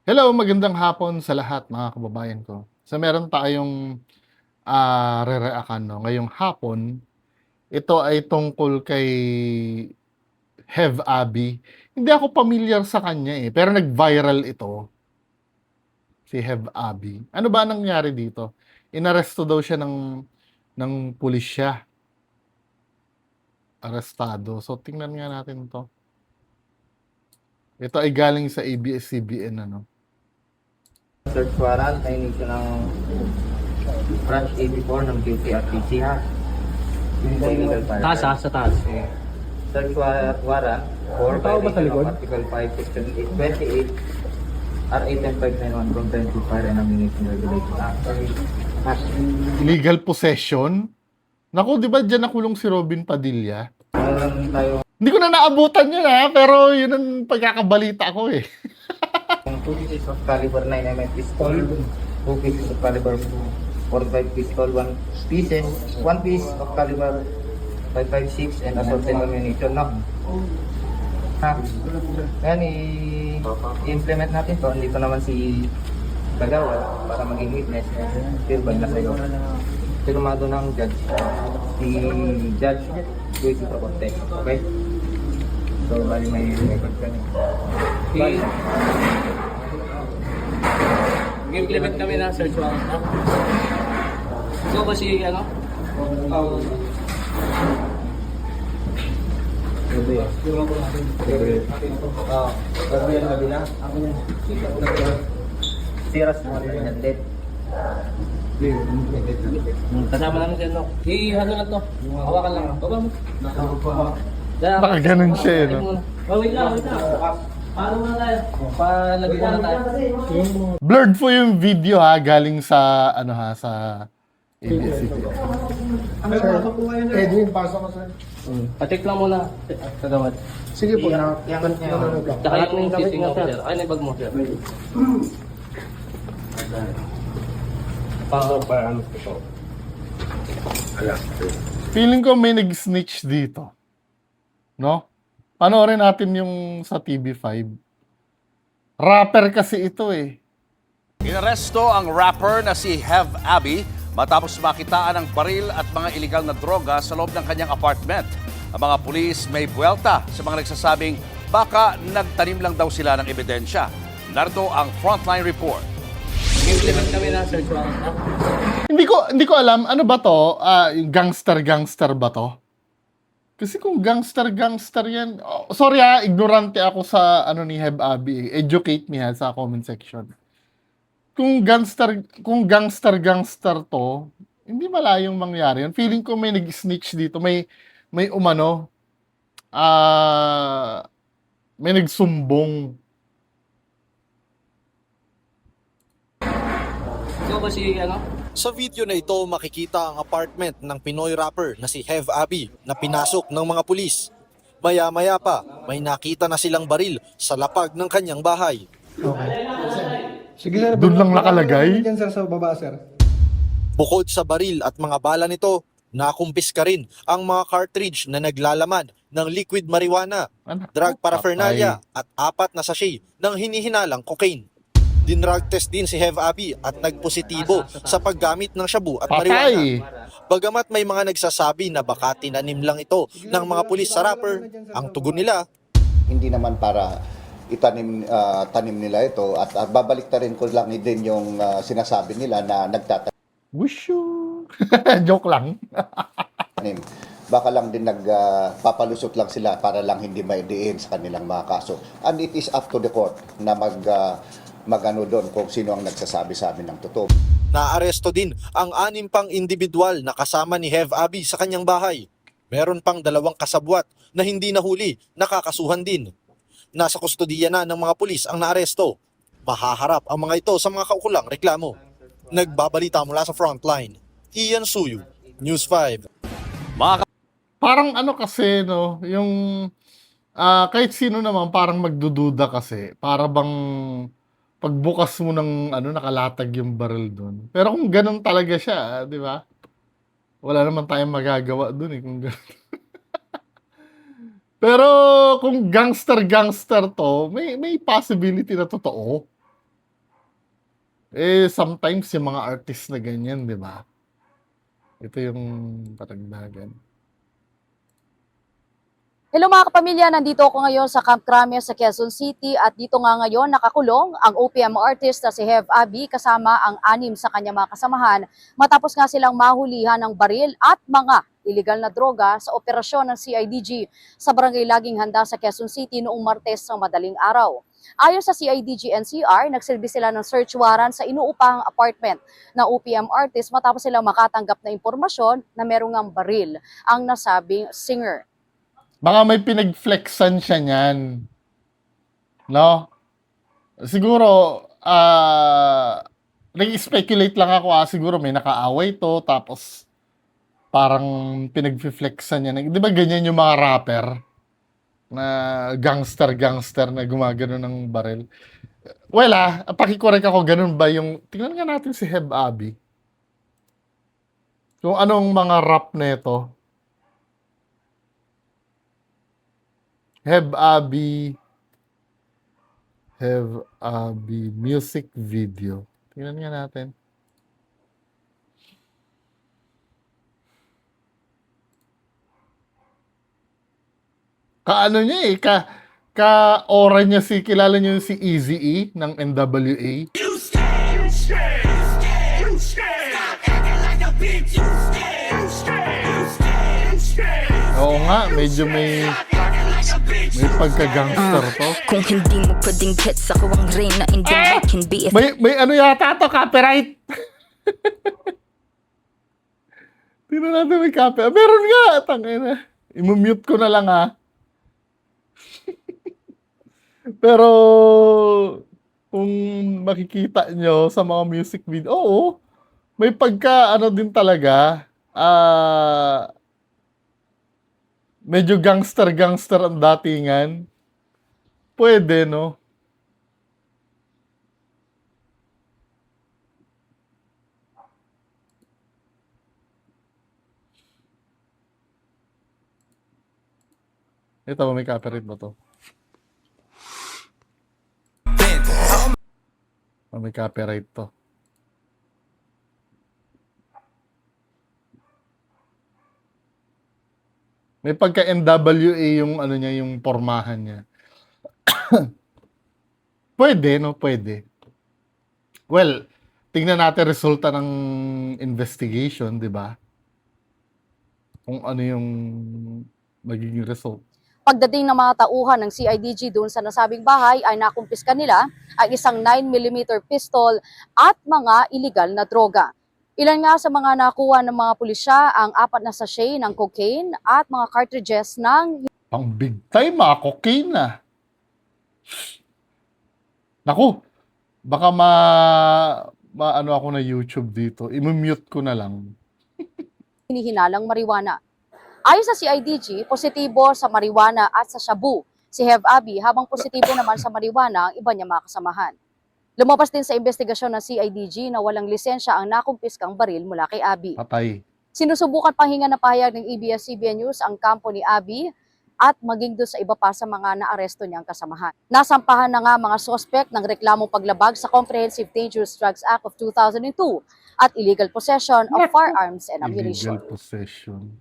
Hello, magandang hapon sa lahat mga kababayan ko. So meron tayong re-reactan 'no, ngayong hapon. Ito ay tungkol kay Hev Abi. Hindi ako pamilyar sa kanya, pero nag-viral ito, si Hev Abi. Ano ba nangyari dito? Inaresto daw siya ng pulisya, arestado. So tingnan nga natin 'to. Ito ay galing sa ABS-CBN ano. Search warrant na inisyo ng branch 84 ng QCRPC ha. Yun po illegal para. Taas sa taas. Search warrant for violation of Article 5, Section 28, R8 and 591 Comprehensive Fire and Ammunition Regulation Act. Illegal possession? Naku, 'di ba diyan nakulong si Robin Padilla? Meron tayo Hindi ko na naabutan yun pero yun ang pagkakabalita ko eh. 2 pieces of caliber 9mm pistol, 2 pieces of caliber 45 pistol, 1 piece of caliber 5.56 and assorted ammunition na. Ha? Yan, i-implement natin to. Andito naman si Kagawa para maging witness. Firman na sa'yo. Firmado ng judge. Si Judge Luis Proconte. Okay? So, bali may record ka niya. Bali. Mag-implement kami ng search warrant na. Ikaw ba si ano? Pero yan gabi na. Siras na rin yan. Dead. Kasama namin siya, no? I-ano lang to. Hawakan lang. Baba mo. Baka ganun siya eh, no? Wait lang. Paano muna tayo? Palagay muna tayo. Blurred po yung video galing sa sa ABS-CBN. Edwin, pasok ka sir. Pacheck lang muna. Kagawad. Sige po, Yan niya. Tsaka yung sitting officer. Ay, naibag mo, sir. Para ano ito? Feeling ko may nag-snitch dito. No? Panoorin natin yung sa TV5. Rapper kasi ito eh. Inaresto ang rapper na si Hev Abi matapos makitaan ng baril at mga iligal na droga sa loob ng kanyang apartment. Ang mga pulis may buwelta sa mga nagsasabing baka nagtanim lang daw sila ng ebidensya. Narito ang Frontline Report. Implement kami ng search warrant na. Hindi ko alam ano ba to? Yung gangster ba to? Kasi kung gangster yan, sorry ignorante ako sa ni Heb Abi. Educate me sa comment section. Kung gangster to, hindi malayong mangyari yun. Feeling ko may nag-snitch dito, may umano, may nagsumbong. Ikaw ba si ano? Sa video na ito, makikita ang apartment ng Pinoy rapper na si Hev Abi na pinasok ng mga pulis. Maya-maya pa, may nakita na silang baril sa lapag ng kanyang bahay. Sige sir. Doon lang nakalagay? Diyan sir sa baba sir. Bukod sa baril at mga bala nito, nakumpiska rin ang mga cartridge na naglalaman ng liquid marijuana, drug paraphernalia at 4 na sachet ng hinihinalang cocaine. Dinrug test din si Hev Abi at nagpositibo sa paggamit ng shabu at marijuana. Bagamat may mga nagsasabi na baka tinanim lang ito ng mga pulis sa rapper, ang tugon nila, hindi naman para tanim nila ito at babalik rin ko lang din yung sinasabi nila na nagtatanim. Wushu! Joke lang. Baka lang din nagpapalusot lang sila para lang hindi maidiin sa kanilang mga kaso. And it is up to the court na magano doon kung sino ang nagsasabi sa amin ng totoo. naaresto din ang 6 pang individual na kasama ni Hev Abi sa kanyang bahay. Meron pang 2 kasabwat na hindi nahuli, nakakasuhan din. Nasa kustodiya na ng mga pulis ang naaresto. Mahaharap ang mga ito sa mga kaukulang reklamo. Nagbabalita mula sa Frontline, Ian Suyu, News 5. Parang kasi, no, yung kahit sino naman parang magdududa kasi. Para bang pagbukas mo ng nakalatag yung baril doon. Pero kung ganun talaga siya, di ba? Wala naman tayong magagawa doon kung ganun. Pero kung gangster to, may possibility na totoo. Sometimes yung mga artist na ganyan, 'di ba? Ito yung karagdagan. Hello mga kapamilya, nandito ako ngayon sa Camp Crame sa Quezon City at dito nga ngayon nakakulong ang OPM artist na si Hev Abi kasama ang 6 sa kanyang mga kasamahan matapos nga silang mahulihan ng baril at mga illegal na droga sa operasyon ng CIDG sa Barangay Laging Handa sa Quezon City noong Martes ng madaling araw. Ayon sa CIDG NCR, nagsilbi sila ng search warrant sa inuupahang apartment na OPM artist matapos silang makatanggap na impormasyon na merong ngang baril ang nasabing singer. Baka may pinag-flexan siya niyan. No? Siguro, nag-speculate lang ako, siguro may nakaaway to, tapos parang pinag-flexan niya. Di ba ganyan yung mga rapper? Na gangster na gumagano ng baril. Well, pakikorek ako, ganun ba yung... Tingnan nga natin si Hev Abi. Kung anong mga rap na ito. Hev Abi music video. Tingnan nga natin. Kaano niya ka-aura niya kilala niyo si Eazy-E ng NWA. Oo nga, medyo may pagka-gangster to. Kung hindi mo pwedeng gets, ako ang reyna in the mic can be May ano yata to, copyright. Tingnan natin may copyright. Meron nga, tangina. I-mute ko na lang Pero kung makikita nyo sa mga music video, oo, may pagka ano din talaga, medyo gangster ang datingan. Pwede, no? Ito, may copyright ba to? May copyright to. May pagka NWA yung ano niya, yung pormahan niya. Pwede, no? Pwede. Well, tingnan natin resulta ng investigation, di ba? Kung ano yung magiging result. Pagdating ng mga tauhan ng CIDG doon sa nasabing bahay ay nakumpiska nila ang isang 9mm pistol at mga illegal na droga. Ilan nga sa mga nakuha ng mga pulisya ang 4 na sachet ng cocaine at mga cartridges ng Pang big time, cocaine na. Naku, baka ano ako na YouTube dito. I-mute ko na lang. hinihinalang marijuana. Ayon sa CIDG, positibo sa marijuana at sa shabu si Hev Abi habang positibo naman sa marijuana ang iba niya mga kasamahan. Lumabas din sa investigasyon ng CIDG na walang lisensya ang nakumpiskang baril mula kay Abi. Patay. Sinusubukan panghinga ng pahayag ng ABS-CBN News ang kampo ni Abi at maging doon sa iba pa sa mga naaresto niyang kasamahan. Nasampahan na nga mga suspect ng reklamong paglabag sa Comprehensive Dangerous Drugs Act of 2002 at illegal possession of firearms and ammunition. Illegal possession.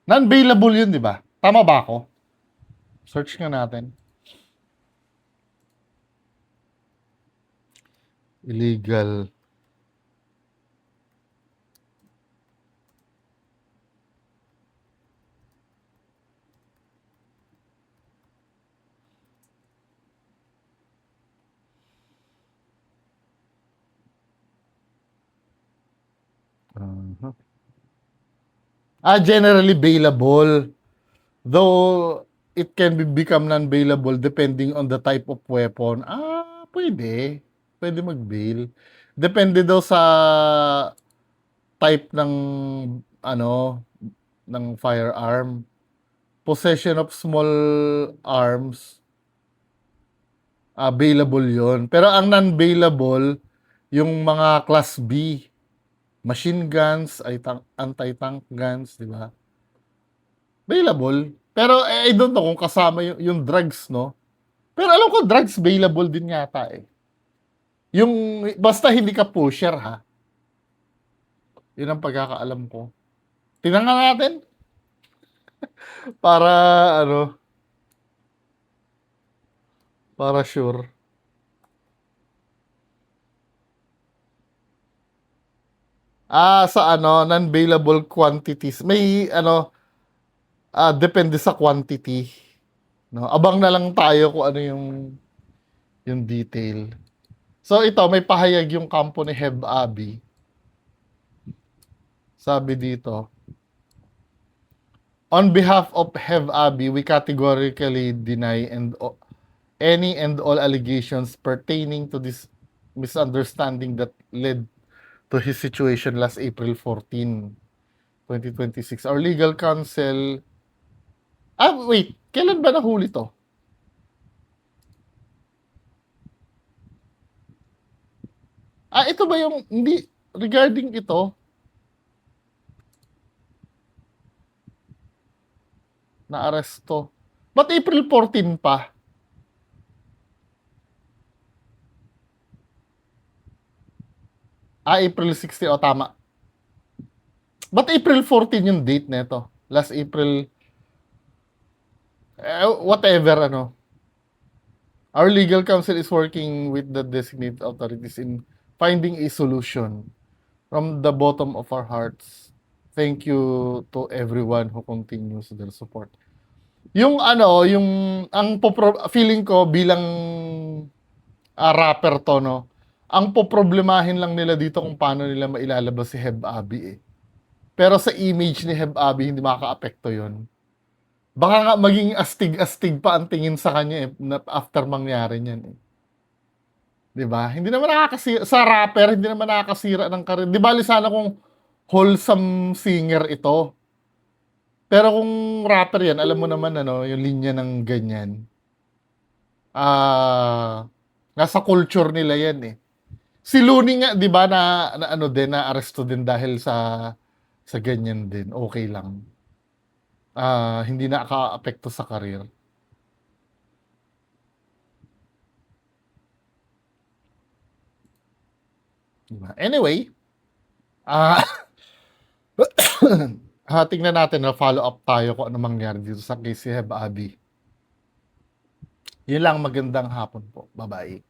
Non-bailable yun, di ba? Tama ba ako? Search nga natin. Illegal. Generally bailable. Though it can become non-bailable depending on the type of weapon. Pwede. Pwede mag-bail. Depende daw sa type ng ng firearm. Possession of small arms, bailable yon. Pero ang non-bailable, yung mga class B, machine guns, anti-tank guns, di ba? Bailable. Pero I don't know kung kasama yung drugs, no? Pero alam ko drugs bailable din yata eh. Yung basta hindi ka pusher ha. Yun ang pagkakaalam ko. Tingnan nga natin. Para ano, para sure. Sa ano, non-bailable quantities. May ano, depende sa quantity. No? Abang na lang tayo kung ano yung detail. So ito, may pahayag yung kampo ni Heb Abi. Sabi dito, on behalf of Heb Abi, we categorically deny any and all allegations pertaining to this misunderstanding that led to his situation last April 14, 2026. Our legal counsel... wait. Kailan ba nahuli to? Ito ba yung... Hindi. Regarding ito, na-aresto. Ba't April 14 pa? April 16. O, tama. Ba't April 14 yung date nito? Last April... whatever, ano. Our legal counsel is working with the designated authorities in finding a solution. From the bottom of our hearts, thank you to everyone who continues their support. Yung ano, feeling ko bilang rapper to, no? Ang poproblemahin lang nila dito kung paano nila mailalabas si Heb Abi eh. Pero sa image ni Heb Abi, hindi makaka-apekto yun. Baka nga maging astig-astig pa ang tingin sa kanya eh, after mangyari niyan eh. 'Di ba? Hindi naman nakakasira sa rapper, hindi naman nakakasira ng karir. 'Di ba sana kung wholesome singer ito. Pero kung rapper 'yan, alam mo naman ano, yung linya ng ganyan. Nasa culture nila 'yan eh. Si Looney nga 'di ba na ano din na aresto din dahil sa ganyan din. Okay lang. Hindi nakaka-apekto sa karir. Diba? Anyway, tingnan natin na follow up tayo kung ano mangyari dito sa case si Heb Abi. Yun lang, magandang hapon po. Bye-bye.